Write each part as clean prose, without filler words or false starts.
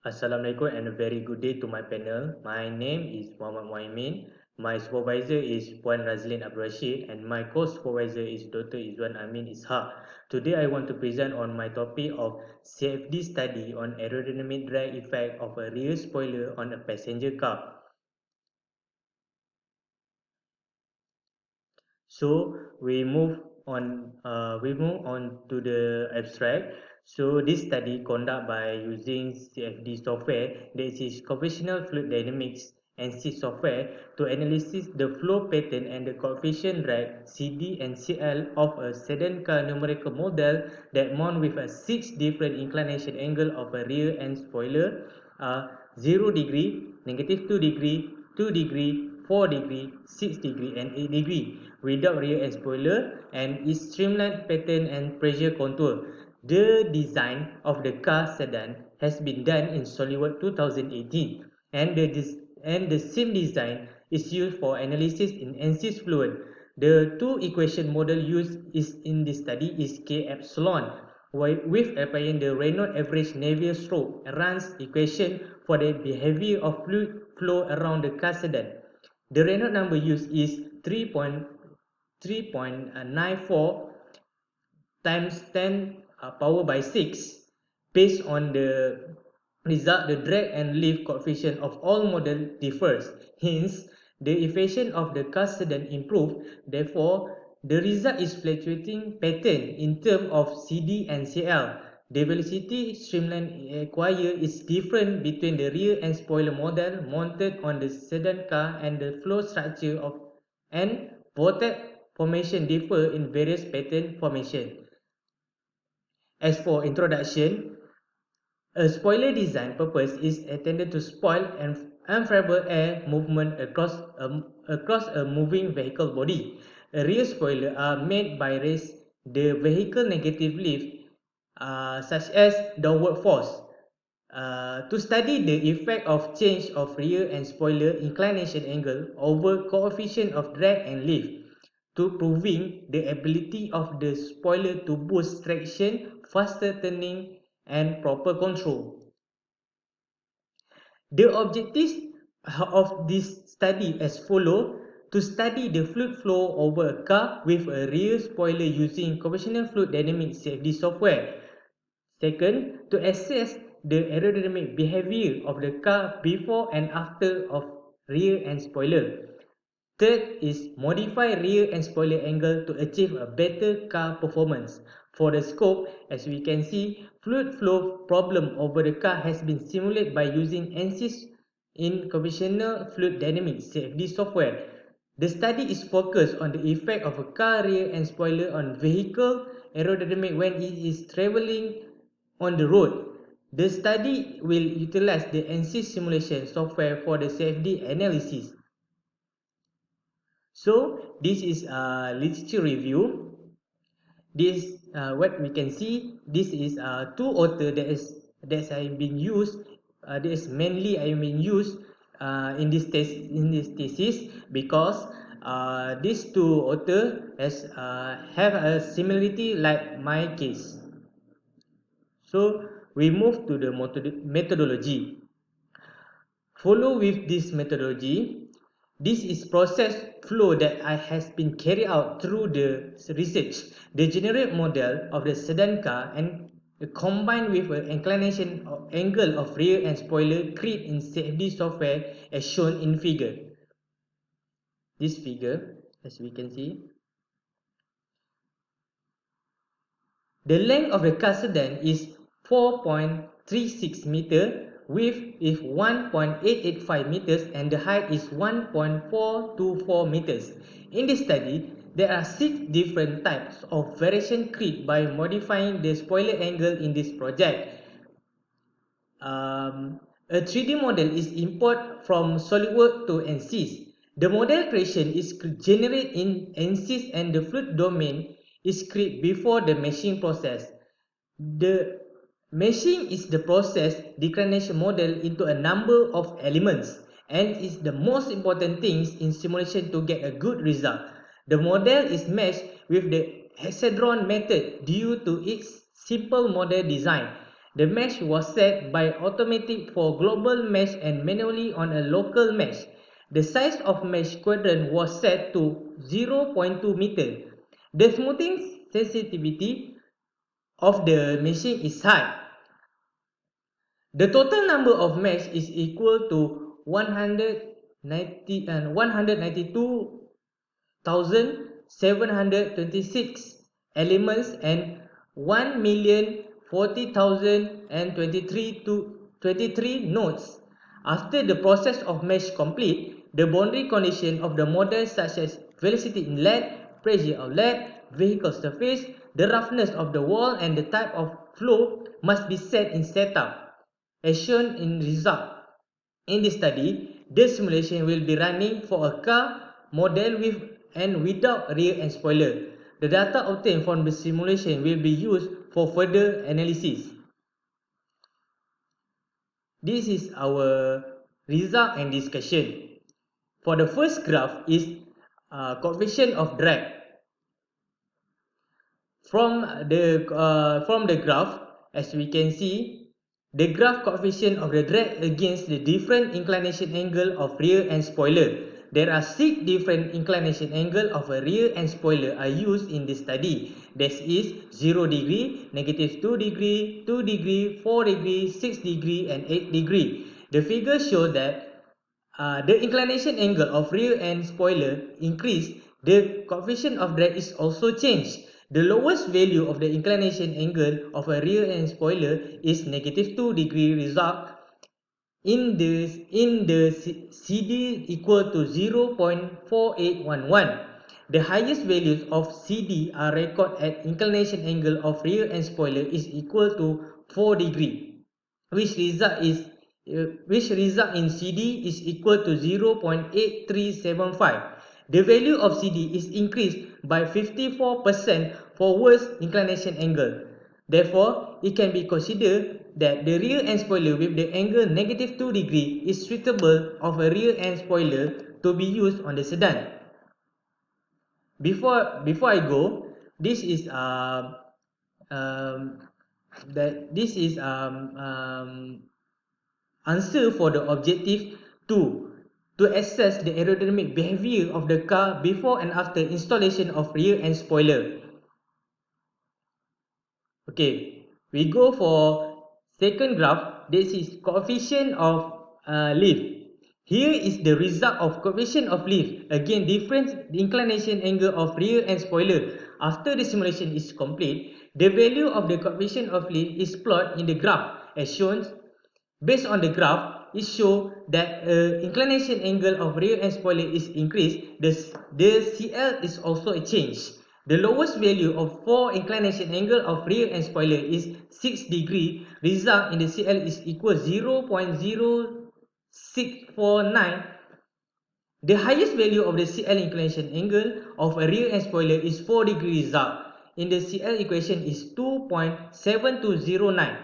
Assalamualaikum and a very good day to my panel. My name is Muhaimeen. My supervisor is Puan Razlin Abdul Rashid and my co-supervisor is Dr. Izwan Amin Ishaq. Today I want to present on my topic of CFD study on aerodynamic drag effect of a rear spoiler on a passenger car. So we move on to the abstract. So this study conducted by using CFD software, that is conventional fluid dynamics and C software to analyze the flow pattern and the coefficient drag CD and CL of a sedan car numerical model that mount with a 6 different inclination angle of a rear end spoiler, 0 degree, -2 degree, 2 degree, 4 degree, 6 degree and 8 degree without rear end spoiler and its streamlined pattern and pressure contour. The design of the car sedan has been done in SolidWorks 2018 and the same design is used for analysis in ANSYS fluid. The two equation model used is in this study is K epsilon with applying the Reynolds average Navier stroke runs equation for the behavior of fluid flow around the car sedan. The Reynolds number used is 3.94 times 10 power by 6. Based on the result, the drag and lift coefficient of all model differs. Hence, the efficiency of the car sedan improved. Therefore, the result is fluctuating pattern in terms of CD and CL. The velocity streamline acquired is different between the rear and spoiler model mounted on the sedan car and the flow structure of and vortex formation differ in various pattern formation. As for introduction, a spoiler design purpose is intended to spoil and unfavorable air movement across a moving vehicle body. A rear spoiler are made by raise the vehicle negative lift, such as downward force. To study the effect of change of rear and spoiler inclination angle over coefficient of drag and lift, to proving the ability of the spoiler to boost traction, faster turning, and proper control. The objectives of this study as follow: to study the fluid flow over a car with a rear spoiler using conventional fluid dynamics CFD software. Second, to assess the aerodynamic behavior of the car before and after of rear and spoiler. Third is modify rear and spoiler angle to achieve a better car performance. For the scope, as we can see, fluid flow problem over the car has been simulated by using ANSYS in conventional fluid dynamics CFD software. The study is focused on the effect of a car rear and spoiler on vehicle aerodynamic when it is traveling on the road. The study will utilize the ANSYS simulation software for the CFD analysis. So this is a literature review. This what we can see. This is two author that have been used. That is mainly I mean used in this thesis because these two author has have a similarity like my case. So we move to the methodology. Follow with this methodology. This is process flow that has been carried out through the research. The generate model of the sedan car and combined with an inclination angle of rear and spoiler create in CFD software as shown in figure. This figure, as we can see, the length of the car sedan is 4.36 meter, width is 1.885 meters and the height is 1.424 meters. In this study, there are 6 different types of variation created by modifying the spoiler angle in this project. A 3D model is imported from SolidWorks to ANSYS. The model creation is generated in ANSYS and the fluid domain is created before the meshing process. The meshing is the process declination model into a number of elements and is the most important things in simulation to get a good result. The model is meshed with the hexadron method due to its simple model design. The mesh was set by automatic for global mesh and manually on a local mesh. The size of mesh quadrant was set to 0.2 meter. The smoothing sensitivity of the machine is high. The total number of mesh is equal to 192,726 elements and 1,040,023 nodes. After the process of mesh complete, the boundary condition of the model such as velocity inlet, pressure outlet, vehicle surface, the roughness of the wall and the type of flow must be set in setup, as shown in result. In this study, the simulation will be running for a car model with and without rear end spoiler. The data obtained from the simulation will be used for further analysis. This is our result and discussion. For the first graph is coefficient of drag. From the graph, as we can see, the graph coefficient of the drag against the different inclination angle of rear end spoiler. There are 6 different inclination angle of a rear end spoiler are used in this study. This is 0 degree, -2 degree, 2 degree, 4 degree, 6 degree and 8 degree. The figure show that the inclination angle of rear end spoiler increase, the coefficient of drag is also changed. The lowest value of the inclination angle of a rear end spoiler is -2 degree result in the CD equal to 0.4811. The highest values of CD are recorded at inclination angle of rear end spoiler is equal to 4 degree, which result in CD is equal to 0.8375. The value of CD is increased by 54% for worst inclination angle. Therefore, it can be considered that the rear end spoiler with the angle -2 degree is suitable of a rear end spoiler to be used on the sedan. Before I go, this is answer for the objective 2 to assess the aerodynamic behavior of the car before and after installation of rear end spoiler. Okay, we go for second graph. This is coefficient of lift. Here is the result of coefficient of lift. Again, different inclination angle of rear end spoiler. After the simulation is complete, the value of the coefficient of lift is plotted in the graph as shown. Based on the graph, it shows that inclination angle of rear end spoiler is increased. The CL is also a change. The lowest value of 4 inclination angle of rear end spoiler is 6 degree. Result in the CL is equal 0.0649. The highest value of the CL inclination angle of a rear end spoiler is 4 degree result. In the CL equation is 2.7209.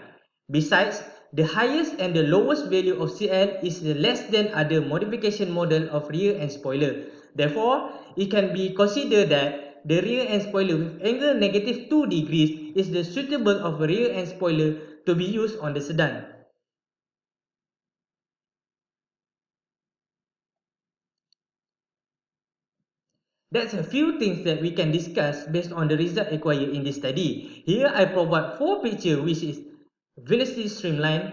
Besides, the highest and the lowest value of CL is less than other modification model of rear end spoiler. Therefore, it can be considered that the rear end spoiler with angle -2 degrees is the suitable of a rear end spoiler to be used on the sedan. That's a few things that we can discuss based on the result acquired in this study. Here I provide 4 pictures, which is velocity streamline,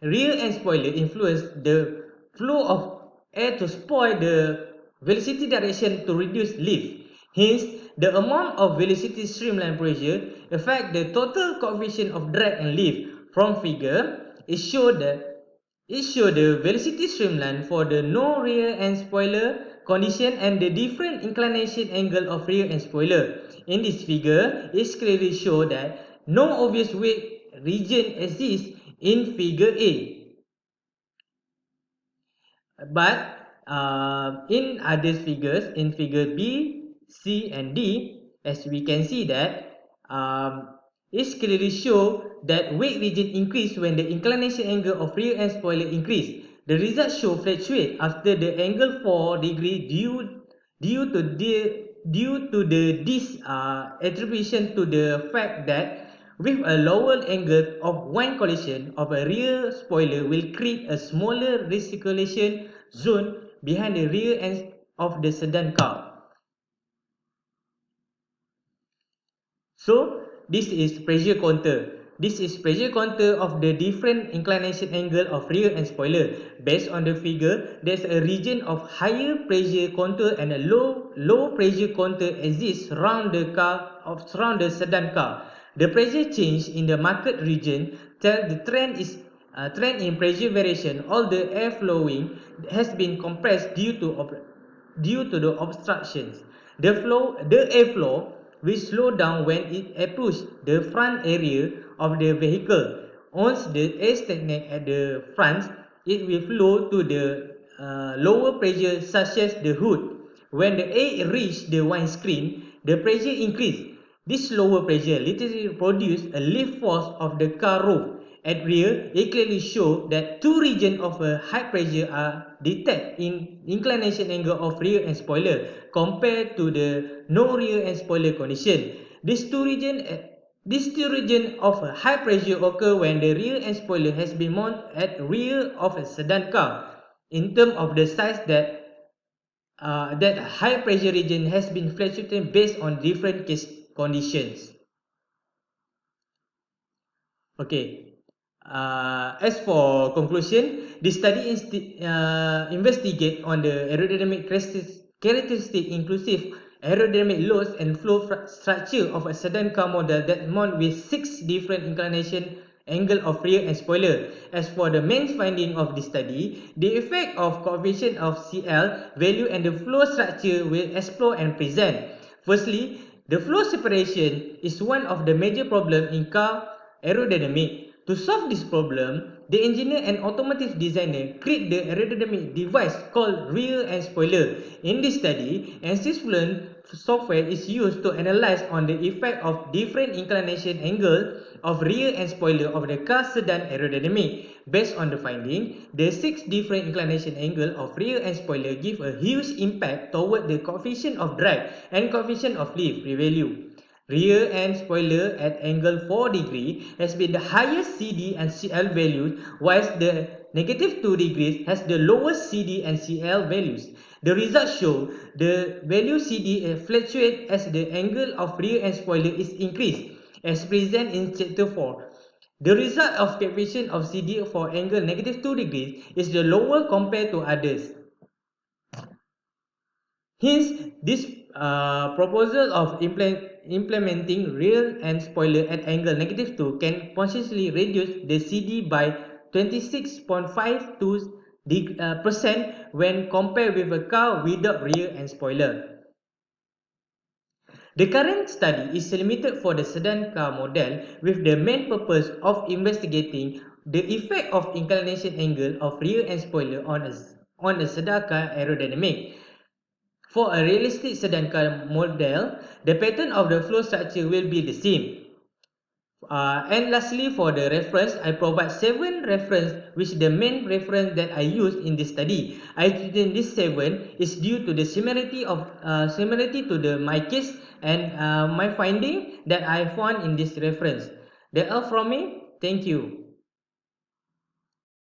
rear end spoiler influence the flow of air to spoil the velocity direction to reduce lift. Hence, the amount of velocity streamline pressure affect the total coefficient of drag and lift. From figure, it shows the velocity streamline for the no rear end spoiler condition and the different inclination angle of rear end spoiler. In this figure, it clearly shows that no obvious weight region exists in figure A. But in other figures, in figure B, C and D, as we can see that it clearly show that weight region increase when the inclination angle of rear end spoiler increase. The result show fluctuate after the angle 4 degree due to this attribution to the fact that with a lower angle of one collision of a rear spoiler will create a smaller recirculation zone behind the rear end of the sedan car. So this is pressure counter. This is pressure counter of the different inclination angle of rear and spoiler. Based on the figure, there's a region of higher pressure counter and a low pressure counter exists around the sedan car. The pressure change in the market region tell the trend in pressure variation. All the air flowing has been compressed due to the obstructions. The airflow will slow down when it approaches the front area of the vehicle. Once the air stagnates at the front, it will flow to the lower pressure such as the hood. When the air reaches the windscreen, the pressure increases. This lower pressure literally produces a lift force of the car roof. At rear, it clearly shows that two regions of high pressure are detected in inclination angle of rear and spoiler compared to the no rear and spoiler condition. These two regions of high pressure occur when the rear and spoiler has been mounted at rear of a sedan car. In terms of the size that high pressure region has been fluctuating based on different case conditions. Okay. As for conclusion, the study investigate on the aerodynamic characteristic inclusive aerodynamic loads and flow structure of a sedan car model that mount with 6 different inclination angle of rear and spoiler. As for the main finding of the study, the effect of coefficient of CL value and the flow structure will explore and present. Firstly, the flow separation is one of the major problems in car aerodynamic. To solve this problem, the engineer and automotive designer create the aerodynamic device called rear and spoiler. In this study, Fluent software is used to analyze on the effect of different inclination angle of rear and spoiler of the car sedan aerodynamic. Based on the finding, the 6 different inclination angle of rear and spoiler give a huge impact toward the coefficient of drag and coefficient of lift value. Rear end spoiler at angle 4 degree has been the highest CD and CL values, whilst the negative 2 degrees has the lowest CD and CL values. The results show the value CD fluctuates as the angle of rear end spoiler is increased, as present in chapter 4. The result of coefficient of CD for angle negative 2 degrees is the lower compared to others. Hence, this proposal of implementing rear end spoiler at angle negative 2 can potentially reduce the CD by 26.52% when compared with a car without rear end spoiler. The current study is limited for the sedan car model with the main purpose of investigating the effect of inclination angle of rear end spoiler on a sedan car aerodynamic. For a realistic sedan car model, the pattern of the flow structure will be the same. And lastly, for the reference, I provide 7 reference which the main reference that I used in this study. I chosen this 7 is due to the similarity to my case and my finding that I found in this reference. That's all from me. Thank you.